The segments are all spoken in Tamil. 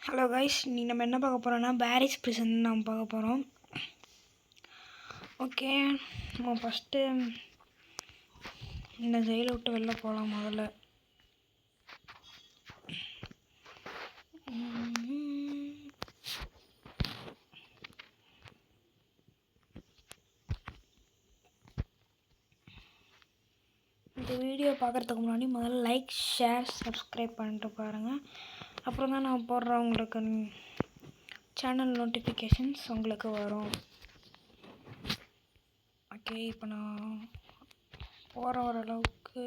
ஹலோ கைஸ், நீ நம்ம என்ன பார்க்க போகிறோன்னா பாரிஸ் பிரிசன் நம்ம பார்க்க போகிறோம். ஓகே, நம்ம ஃபஸ்ட்டு இந்த ஜெயிலை விட்டு வெளில போகலாம். முதல்ல இந்த வீடியோ பார்க்குறதுக்கு முன்னாடி முதல்ல லைக், ஷேர், சப்ஸ்கிரைப் பண்ணிட்டு பாருங்கள். அப்புறம் தான் நான் போடுற உங்களுக்கு சேனல் நோட்டிஃபிகேஷன்ஸ் உங்களுக்கு வரும். ஓகே, இப்போ நான் போகிற ஓரளவுக்கு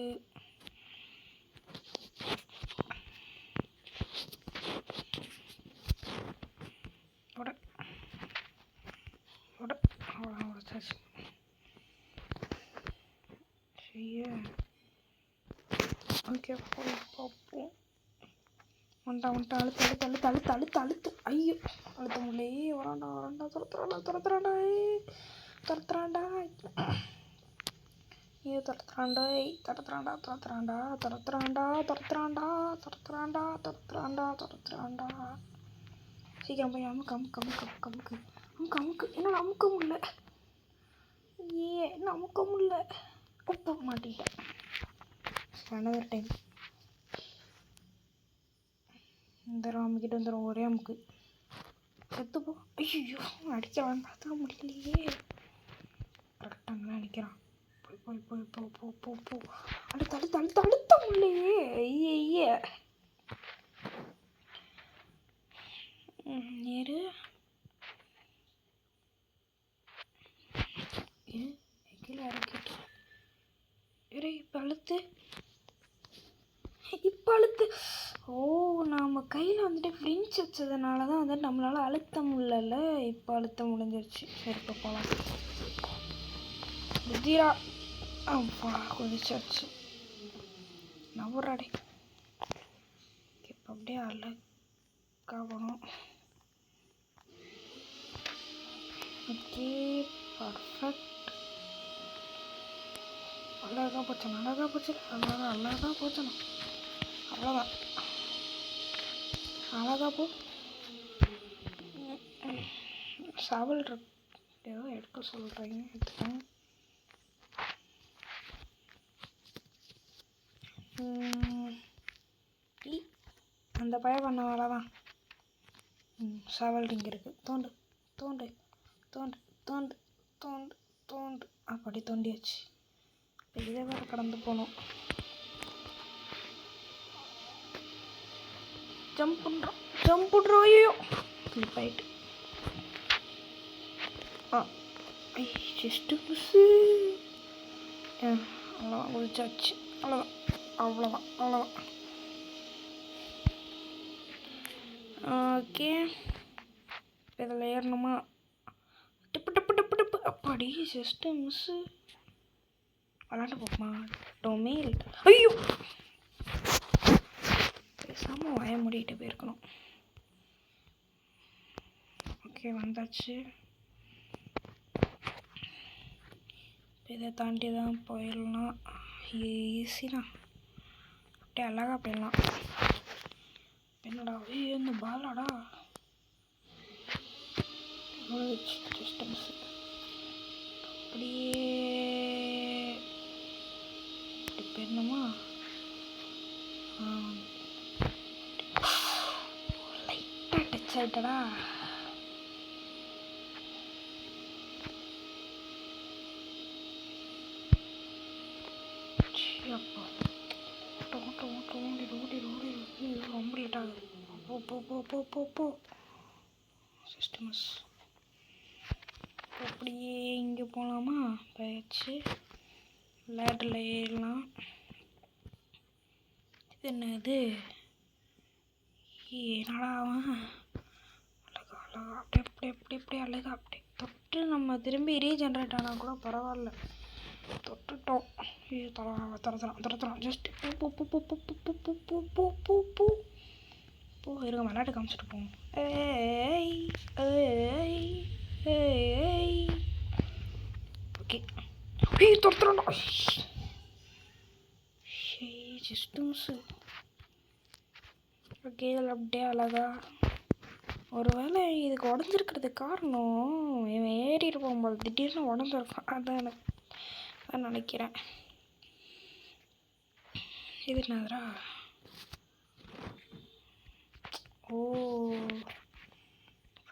ஓகே, போய் பார்ப்போம். அழுத்து ஐயோ, அழுத்த முடியலையே. வராண்டா துரத்துறாண்டா ஐயோ, துரத்துறாண்டா. சீக்கிரம் போய் அமுக்கு. என்னோட அமுக்க முடியல. என்ன அமுக்க முடியல. உப்பு மாட்டிட்டேன். another டைம் இந்த அமுக்கிட்டு வந்துடும். ஒரே அமுக்கு செத்து போ. ஐயோ, அடிக்கிறான், பார்த்துக்க முடியலையே. கரெக்டாக அடிக்கிறான். போ. அழுத்த முடியலையே. ஐயே நேரு கீழே இறக்கிட்டு இப்போ அழுத்து. ஓ, நாம் கையில் வந்துட்டு ஃப்ரிஞ்ச் வச்சதுனால தான் வந்துட்டு நம்மளால் அழுத்த முடியல. இப்போ அழுத்த முடிஞ்சிருச்சு. சரி, இப்போ போகலாம். புத்திரா அப்பா குதிச்சாச்சு. நவராடே. இப்போ அப்படியே அழகா போகணும். Okay, perfect. அழகாக போச்சு. அவ்வளோதான். அழகா போ. சவல் ஏதோ எடுக்க சொல்கிறீங்க, எடுத்துக்கோங்க. அந்த பையன் பண்ண வேலை தான். சவல் இங்கே இருக்குது. தோண்டு. அப்படி தோண்டியாச்சு. இப்போ இதை வேறு கடந்து போகணும். ஜம்ப் பண்ணுறோம். ஐயோ, கிளிப் ஆகிட்டு. Just miss. அவ்வளோதான், குதிச்சாச்சு. அவ்வளோதான். ஓகே, இப்போ இதில் ஏறணுமா? டப்பு அப்பாடி, ஜஸ்ட்டு மிஸ்ஸு. விளாண்டு போக்குமா டொமேல். ஐயோ, பேசாமல் வாய மூடிட்டு போயிருக்கணும். ஓகே, வந்தாச்சு. இதை தாண்டி தான் போயிடலாம். ஈஸி தான். அப்படியே அழகாக போயிடலாம். என்னடா இந்த பாலாடா. அப்படியே போயிடணுமா? லைட்டாக டச் ஆகிட்டடா. அப்பா ஓடி ரொம்ப லேட் ஆகுது. போ சிஸ்டமஸ். அப்படியே இங்கே போகலாமா? போயாச்சு. லேடரில் ஏறலாம். இது என்னது? என்னடா அழகா அப்படியே அழகா அப்படியே தொட்டு நம்ம திரும்பி ரீஜென்ரேட் ஆனால் கூட பரவாயில்ல. தொட்டுட்டோம். துரத்துறான். ஜஸ்ட் போ இருங்க, விளையாட்டு காமிச்சிட்டு போவோம். ஓகே, துரத்துறான்டா. Just miss. ஓகே, இதில் அப்படியே அழகா ஒரு வேளை இதுக்கு உடஞ்சிருக்கிறதுக்கு காரணம் இவன் ஏறிட்டு போகும்போது திடீர்னு உடஞ்சிருக்கான். அதான் எனக்கு நான் நினைக்கிறேன். இது என்னதுரா? ஓ,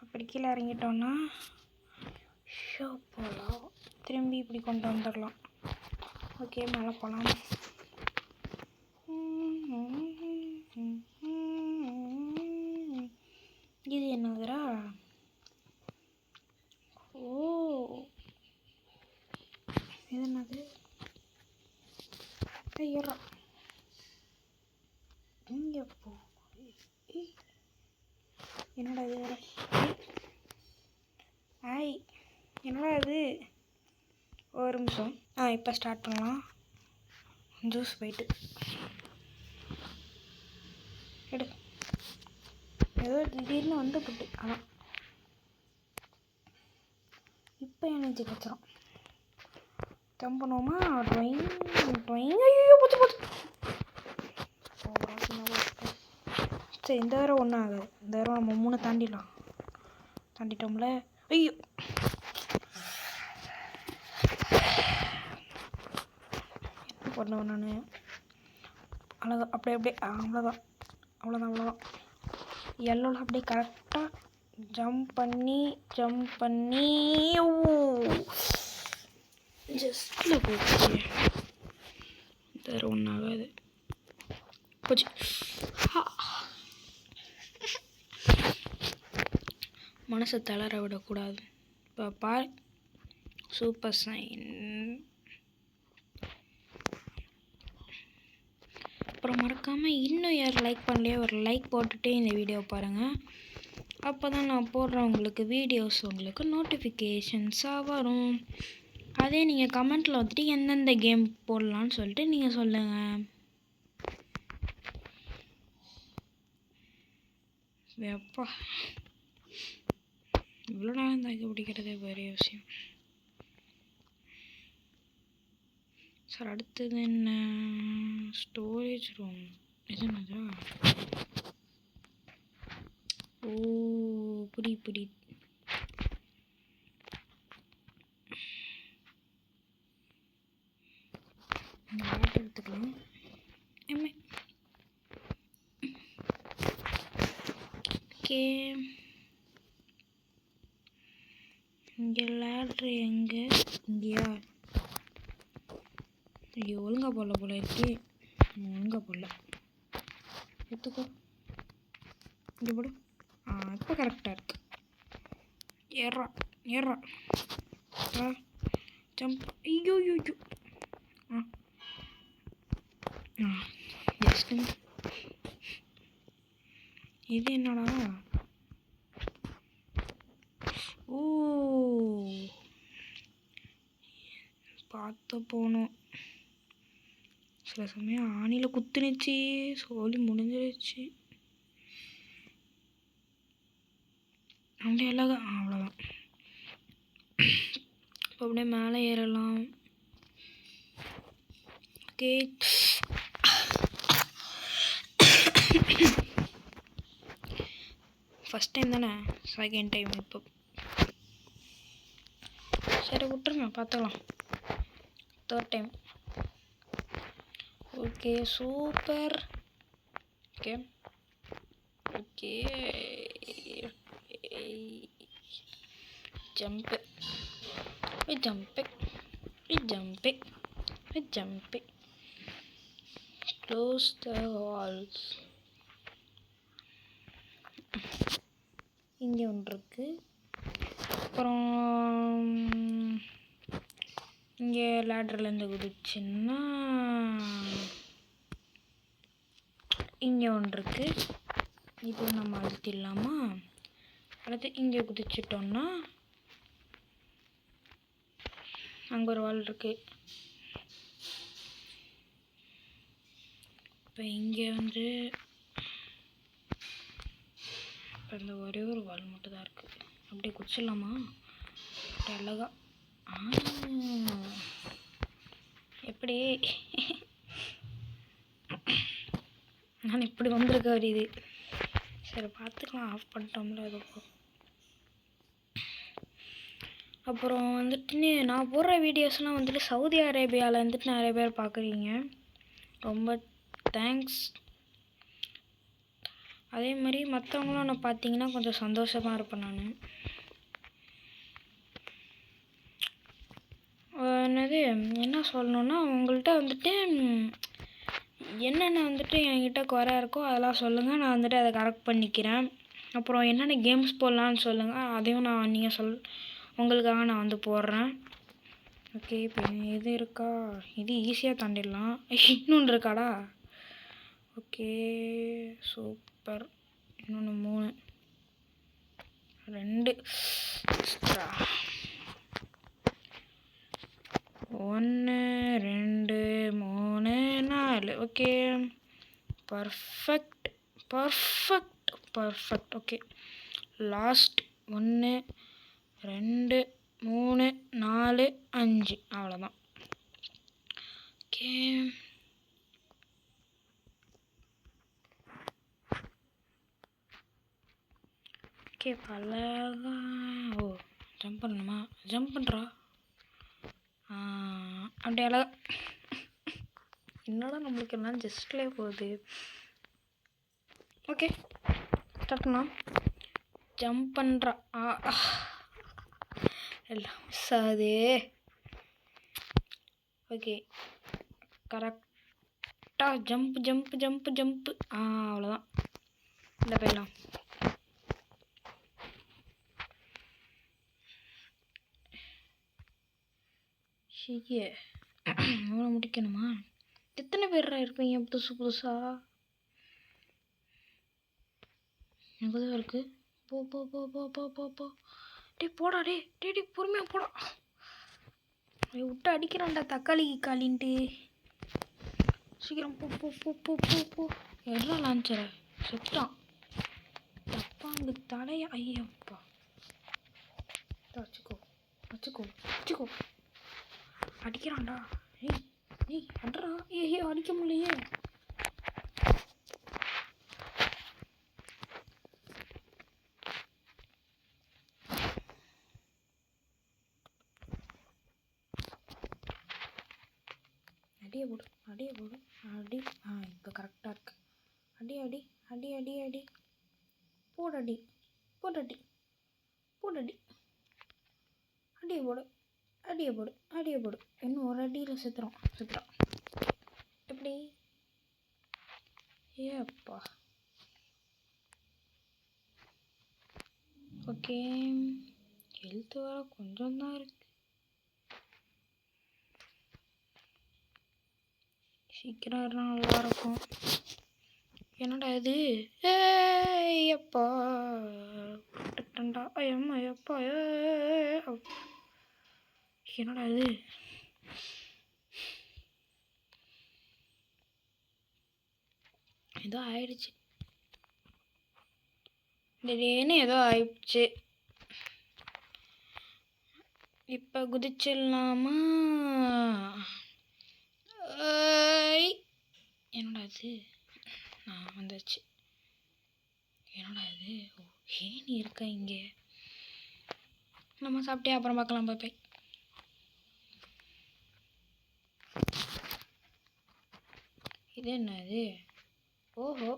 இப்படி கீழே இறங்கிட்டோன்னா ஷோ போகலாம். திரும்பி இப்படி கொண்டு வந்துடலாம். ஓகே, மேலே போகலாம். இது என்னதுரா? ஓ, இது என்னது? ஐயரா, இங்கே போ. என்னடா இது வேற? ஐய், என்னடா இது? ஒரு நிமிஷம். இப்போ ஸ்டார்ட் பண்ணலாம். ஜூஸ் போயிட்டு எடு. ஏதோ திடீர்னு வந்து புட்டு. அதான் இப்போ எனர்ஜி கிடச்சிரும். ஜம்ப் பண்ணுவோமா? Drawing drawing. ஐயோ, போச்சு போச்சு. சரி, இந்த தடவை ஒன்றும் ஆகாது. இந்த தடவை நம்ம 3 தாண்டிட்டோம்ல. ஐயோ, என்ன பண்ணுவேன் நான்? அழகா அப்படியே அவ்வளோதான். எல்லோவில் அப்படியே கரெக்டாக ஜம்ப் பண்ணி ஜஸ்ட்டில் போச்சு. வேறு ஒன்றும் ஆகாது. போச்சு. மனசை தளர விடக்கூடாது. இப்போ பார், சூப்பர் சைன். அப்புறம் மறக்காமல் இன்னும் யார் லைக் பண்ணலையோ ஒரு லைக் போட்டுகிட்டே இந்த வீடியோ பாருங்கள். அப்போ தான் நான் போடுறவங்களுக்கு வீடியோஸ் உங்களுக்கு நோட்டிஃபிகேஷன்ஸாக வரும். அதே நீங்கள் கமெண்ட்டில் வந்துட்டு எந்தெந்த கேம் போடலான்னு சொல்லிட்டு நீங்கள் சொல்லுங்கள். எப்பா, இவ்வளோ நேரம் தாக்கி பிடிக்கிறதே பெரிய விஷயம். சார், அடுத்தது என்ன? Storage room. இது என்னதா? ஓ, புரியுது. வாட்டர் எடுத்துக்கலாம். ஓகே, இங்கே லேட்ரு எங்கே? இங்கேயா? ஐயோ, ஒழுங்கா போல இருக்கு. ஒழுங்கா போடல. எடுத்துக்கோ, இங்கே போடு. இப்போ கரெக்டாக இருக்கு. ஏறா ஜம்ப். ஐயோ, ஜஸ்ட். இது என்னடா? ஓ, பார்த்து போகணும். சில சமயம் ஆணியில் குத்துனுச்சு, சோலி முடிஞ்சிருச்சு. அப்படியே அழகா. அவ்வளோதான். இப்போ அப்படியே மேலே ஏறலாம். ஓகே, ஃபஸ்ட் டைம் தானே, செகண்ட் டைம் இப்போ. சரி, விட்டுருங்க, பார்த்துக்கலாம். Third time. Okay, super. Okay jump. Close the Waals. இங்கே ஒன்று இருக்குது. அப்புறம் இங்கே லேடர்லேருந்து குதிச்சுன்னா இங்கே ஒன்று இருக்குது. இது நம்ம அழுத்திடலாமா? அடுத்து இங்கே குதிச்சிட்டோம்னா அங்கே ஒரு வால் இருக்குது. இப்போ இங்கே வந்து இப்போ இந்த ஒரே ஒரு வால் மட்டும் தான் இருக்குது. அப்படியே குதிச்சிடலாமா? அழகா. எப்படி நான் இப்படி வந்திருக்க வருது. சரி பார்த்துக்கலாம், ஆஃப் பண்ணிட்டோம்ல அது. அப்புறம் வந்துட்டு நான் போடுற வீடியோஸ்லாம் வந்துட்டு சவுதி அரேபியாவில் வந்துட்டு நிறைய பேர் பார்க்குறீங்க, ரொம்ப தேங்க்ஸ். அதே மாதிரி மற்றவங்களும் நான் பார்த்தீங்கன்னா கொஞ்சம் சந்தோஷமாக இருப்பேன் நான். என்னது என்ன சொல்லணுன்னா, உங்கள்கிட்ட வந்துட்டு என்னென்ன வந்துட்டு என்கிட்ட குறை இருக்கோ அதெல்லாம் சொல்லுங்கள், நான் வந்துட்டு அதை கரெக்ட் பண்ணிக்கிறேன். அப்புறம் என்னென்ன கேம்ஸ் போடலான்னு சொல்லுங்கள், அதையும் நீங்கள் உங்களுக்காக நான் வந்து போடுறேன். ஓகே, இப்போ இது இருக்கா, இது ஈஸியாக தாண்டிடலாம். இன்னொன்று இருக்காடா? Okay super. இன்னொன்று 3 2 extra 1 2 3 4. Okay perfect perfect perfect. Okay last 1 2 3 4 5, அவ்வளோதான். ஓகே ஓகே அழகா. ஓ ஜம்ப் பண்ணணுமா? ஜம்ப் பண்ணுறா அப்படி அழகா. என்னடா நம்மளுக்கு எல்லாம் ஜஸ்ட்லேயே போகுது. ஓகே ஸ்டார்ட் பண்ணலாம். ஜம்ப் பண்ணுறா. எல்லாம் மிஸ் ஆகுது. ஓகே கரெக்டாக ஜம்ப் ஜம்ப் ஜம்ப் ஜம்ப்பு. அவ்வளோதான். இந்த போயிடலாம். ஷியே அவ்வளோ முடிக்கணுமா? எத்தனை பேர்ரா இருப்பீங்க புதுசு புதுசாக? எனக்கு தான் இருக்குது. போ போ போ போ போ போ போ. டே போடா, டே டே டே பொறுமையாக போடா. விட்டு அடிக்கிறான்டா தக்காளி காலின்ட்டு. சீக்கிரம் போ போ போ போ போ போ. எல்லாம் லான்ச்சர செத்தான். அப்பா அங்கே தலையா? ஐயப்பா வச்சுக்கோ வச்சுக்கோ வச்சுக்கோ. அடிக்கிறான்டா. ஏய் ஏய் அட்ரா. ஏய் அடிக்க முடியலையே. அடியே போடு அடியே போடு அடி. இப்போ கரெக்டாக இருக்கு. அடி அடி அடி அடி அடி போடடி போடடி போடடி. அடியே போடு அடியே போடு அடியே போடு. இன்னும் ஒரு அடியில் செத்துறோம். எப்படி? ஏப்பா. ஓகே ஹெல்த் வர கொஞ்சம் தான் இருக்கு. சீக்கிரம் நல்லா இருக்கும். என்னடா இது? ஏப்பா ஐயம்மா ஐயப்பா. என்னடா இது? ஏதோ ஆயிடுச்சு. திடீர்னு ஏதோ ஆயிடுச்சு. இப்போ குதிச்சிடலாமா? என்னடா இது? வந்துச்சு. என்னடா இது? ஏன் இருக்கா இங்கே? நம்ம சாப்பிட்டே அப்புறம் பார்க்கலாம். பாய். இது என்னது? ஓஹோ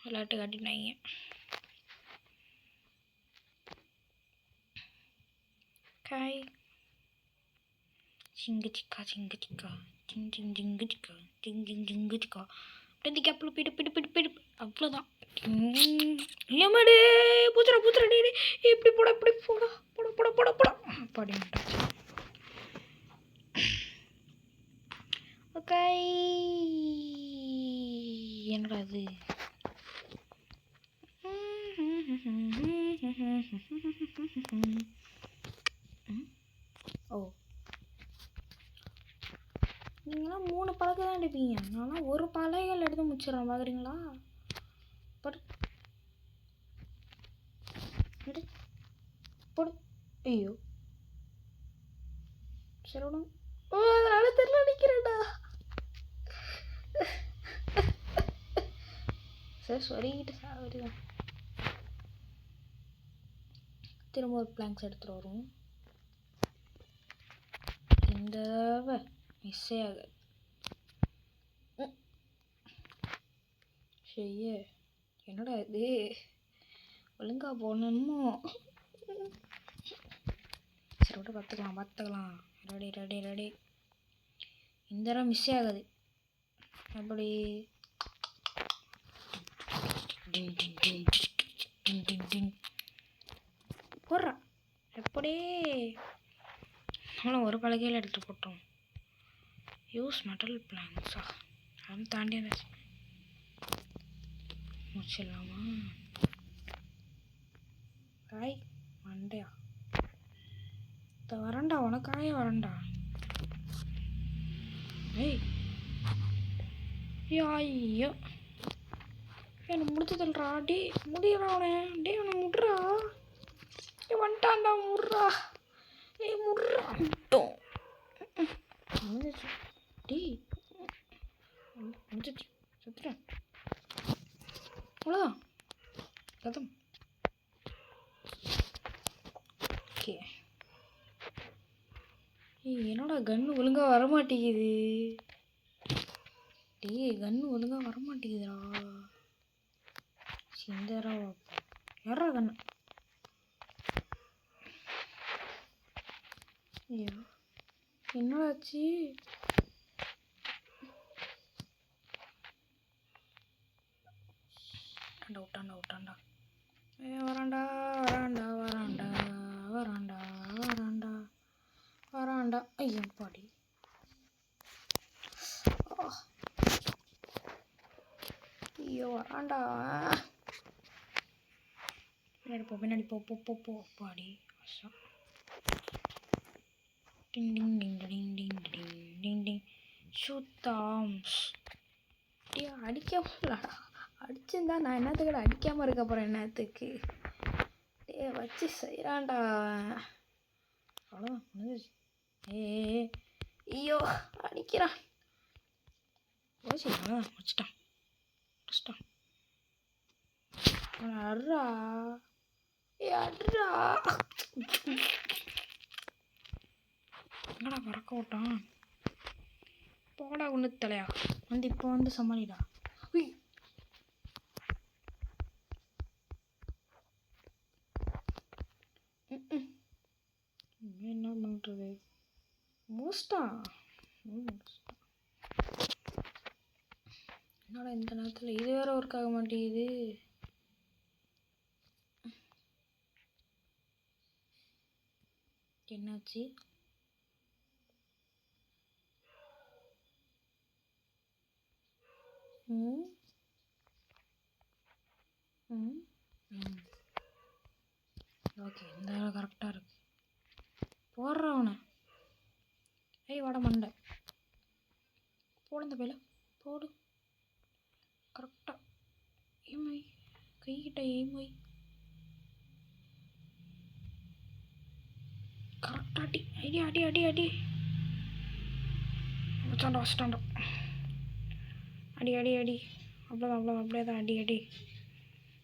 விளையாட்டு காட்டினாங்க. காய் சிங்கு சிக்கா சிங்கு சிக்கா சிங் சிங் ஜிங்கு சிக்கா சிங் சிங் ஜிங்கு சிக்கா. அப்படியே கேப்பில் பிடு பிடு பிடு பிடு. அவ்வளோதான். ஏமாடு பூத்துறா பூத்துறா. டே இப்படி போட இப்படி போட போட போட போட போட அப்படி. ஓகே என்னடா அது? ஓ நீங்களாம் 3 பழக்க தான் எடுப்பீங்க. நான்லாம் ஒரு பழகைகள் எடுத்து முடிச்சிடறேன். பார்க்குறீங்களா? போடு எடு போடு. ஐயோ சரி விடுங்க. அதனால தெரியல நிற்கிறேன்டா. சரி சொல்லிக்கிட்டு சாவடிதான். திரும்ப ஒரு பிளாங்க்ஸ் எடுத்துகிட்டு வருவோம். இந்த தடவை மிஸ்ஸே ஆகாது. செய்ய என்னடா இது ஒழுங்கா போடணுமோ? சரி விட்டு பார்த்துக்கலாம். ரெடி. இந்த தடவை மிஸ்ஸே ஆகாது. அப்படி போடுறா எப்படி நம்மளும் ஒரு பலகையில் எடுத்து போட்டோம். யூஸ் மெட்டல் பிளாங்க்ஸா அதெல்லாம் தாண்டி முடிச்சிடலாமா? காய் மண்டையா வரண்டா உனக்காக வரண்டா. ஏய் ஐயோ என்ன முடிச்சதுல்றா. டே முடியறா அவனை. டே அவனை முட்றா. வந்துட்டான்டா முட்றா. முட்றா விட்டோம். டே முடிச்சிச்சு சுத்துறேன். அவ்வளோதான் கதம். ஓகே என்னடா கன்று ஒழுங்காக வரமாட்டேங்குது. கன்று ஒழுங்காக வரமாட்டேங்குதுடா. சிந்தரா யாரா கண்ணு? ஐயோ என்னடாச்சு? விட்டான்டா. வராண்டா. ஐயோ பாடி. ஐயோ வராண்டா. பின்னாடி போ பாடி. டிங் டிங் டிங் டிங் டிங் டிங் டிங் டிங். ஷூத்தாம்ஸ். அடிக்காமலடா. அடிச்சிருந்தா நான் என்னத்துக்கு அடிக்காமல் இருக்க போகிறேன்? என்னத்துக்கு வச்சு செய்கிறான்டா. அவ்வளோதான் முடிஞ்சிச்சு. ஐயோ அடிக்கிறான். முடிச்சிட்டான். அட்ரா என்னடா பறக்க விட்டான். போடா ஒன்று தலையா இப்போ வந்து சமாளிடா. என்ன பண்ணுறது? மோஸ்டா என்னடா இந்த நேரத்தில் இது வேற ஒர்க் ஆக மாட்டேங்குது. என்னாச்சு? ஓகே இந்த வேலை கரெக்டாக இருக்கு. போடுறா அவனை. வாட மண்டை போடு. இந்த வேலை போடு கரெக்டாக. ஏமாய் கைகிட்ட ஏமாய் கரெக்டாக அடி. வச்சிட்டாண்டா. அடி அவ்வளோதான் அப்படியே தான் அடி.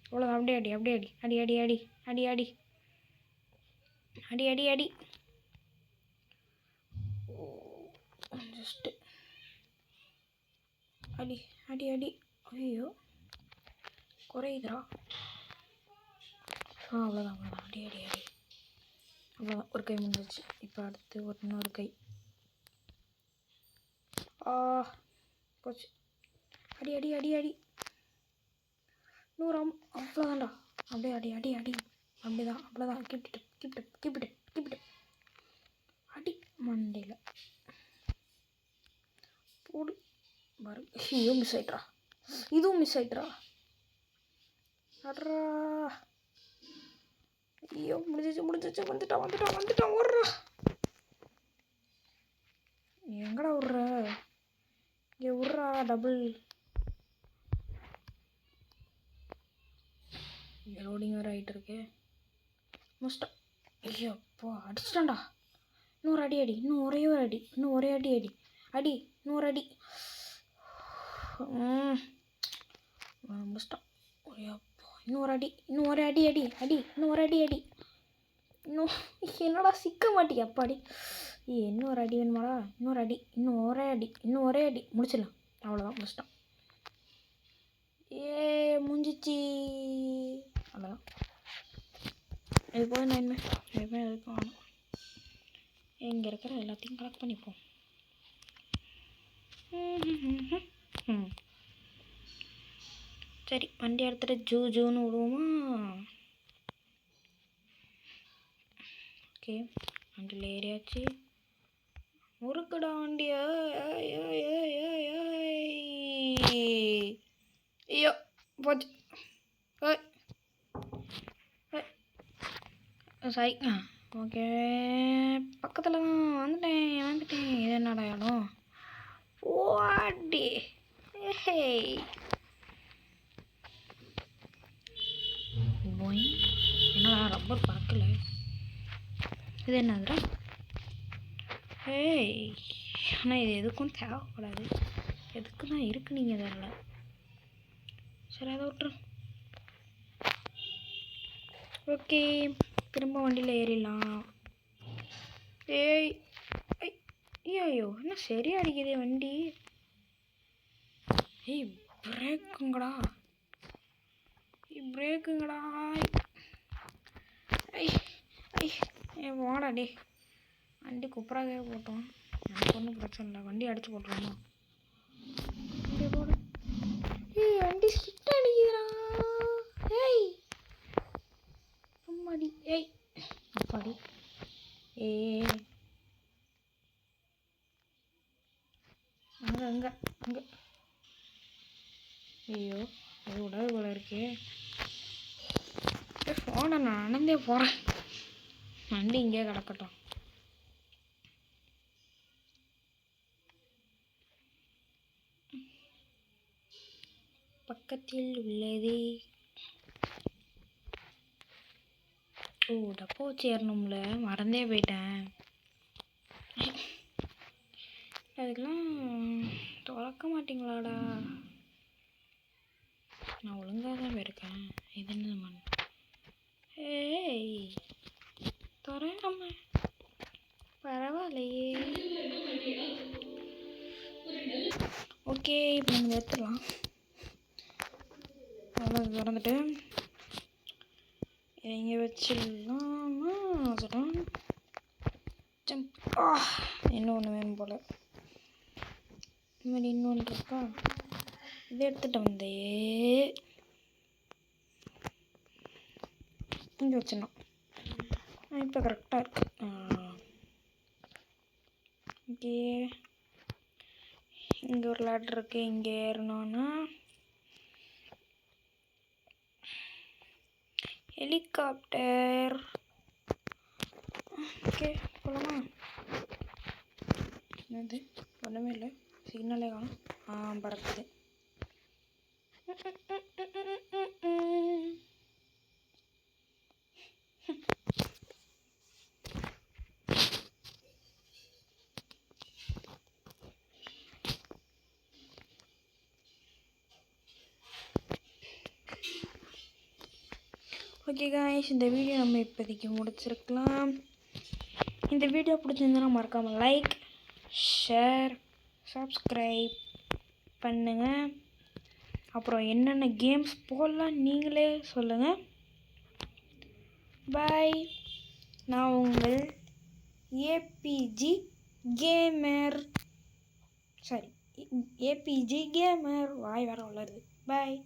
அவ்வளோதான் அப்படியே அடி. ஜஸ்ட்டு அடி. ஐயோ குறையுதுரா. அவ்வளோதான் அடி. அவ்வளோதான் ஒரு கை முடிஞ்சிச்சு. இப்போ அடுத்து இன்னொரு கை. போச்சு. அடி. நூறாம். அவ்வளோதான்டா. அப்படியே அடி. அப்படிதான் அவ்வளோதான். கீப்பிட்டு அடி மண்டையில் போடு. வரும். ஐயோ மிஸ் ஆயிட்ரா. இதுவும் மிஸ் ஆயிட்ரா. அட்ரா. ஐயோ முடிஞ்சிச்சு. வந்துட்டான் ஓடுறா. எங்கடா விட்ற? இங்கே விட்றா. டபுள் லோடிங் வேறு ஆகிட்டு இருக்கே. மோஸ்டா. ஐயோ அப்போ அடிச்சிட்டான்டா. இன்னொரு அடி. இன்னும் ஒரே அடி. இன்னொரு அடி. முடிச்சிட்டான். இன்னும் ஒரு அடி, இன்னும் ஒரு அடி அடி அடி, இன்னும் ஒரு அடி அடி, இன்னும் என்னடா சிக்க மாட்டி அப்பாடி. இன்னும் ஒரு அடி வேணுமாடா, இன்னொரு அடி, இன்னும் ஒரே அடி, இன்னும் ஒரே அடி, முடிச்சிடலாம். அவ்வளோதான், முடிச்சிட்டோம். முடிஞ்சிச்சு. அவ்வளோதான். இது போய் நான் எதுவுமே எதுக்கும் ஆகணும். இங்கே இருக்கிற எல்லாத்தையும் கலெக்ட் பண்ணிப்போம். சரி, வண்டி எடுத்துகிட்டு ஜூன்னு விடுவோமா? ஓகே, வண்டியில் ஏறியாச்சு. முறுக்குடா வண்டியா. ஐயோ போச்சு. சரி, ஓகே, பக்கத்தில் தான் வந்துட்டேன். இது என்னடா இடம்? ஓடி என்னடா ரப்பர் பறக்கல? இது என்னதுடா? ஆனால் இது எதுக்கும் தேவைப்படாது. எதுக்கு தான் இருக்கு நீங்கள் இதில்? சரி, அதை விட்டுரு. ஓகே, திரும்ப வண்டியில் ஏறிடலாம். ஐயோ என்ன சரியா அடிக்குது வண்டி. பிரேக்குங்கடா. வாடா டே. வண்டி குப்பராகவே போட்டோம். எனக்கு ஒன்றும் பிரச்சனை இல்லை. வண்டி அடிச்சு போட்டுருமா? வண்டி ஸ்ட்ரிக்ட் அடிக்கிறா. அம்மாடி. அப்பாடி. அங்கே ஐயோ, அது விடாது போல இருக்கு. ஃபோனை நான் நடந்தே போகிறேன். வண்டி இங்கே கிடக்கட்டும். பக்கத்தில் உள்ளது. டப்போ வச்சு ஏறணும்ல, மறந்தே போயிட்டேன். அதுக்கெல்லாம் திறக்க மாட்டிங்களாடா? நான் ஒழுங்காக தான் இருக்கேன். இது என்ன மண்? திறக்காம பரவாயில்லையே. ஓகே, இப்போ நம்ம எடுத்துடலாம். அவ்வளோ திறந்துட்டு இங்கே வச்சிடலாமா? சொல்கிறேன். ஜம்ப். இன்னொன்று வேணும் போல். இது மாதிரி இன்னொன்று இருக்கா? இதை எடுத்துகிட்டு வந்தே இங்கே வச்சிடணும். இப்போ கரெக்டாக இருக்கு. ஓகே, இங்கே ஒரு லேடர் இருக்குது. இங்கே ஏறணும்னா ஹெலிகாப்டர். ஓகே, போகலாமா? என்னது? ஒன்றுமே இல்லை, சிக்னலே காணும். பறக்குது. ஓகே காய்ஸ், இந்த வீடியோ நம்ம இப்போதைக்கு முடிச்சிருக்கலாம். இந்த வீடியோ பிடிச்சிருந்தா மறக்காமல் லைக், ஷேர், சப்ஸ்கிரைப் பண்ணுங்கள். அப்புறம் என்னென்ன கேம்ஸ் போடலாம் நீங்களே சொல்லுங்கள். பாய். நான் உங்கள் ஏபிஜி கேமர். வாய் வேற வளருது. பாய்.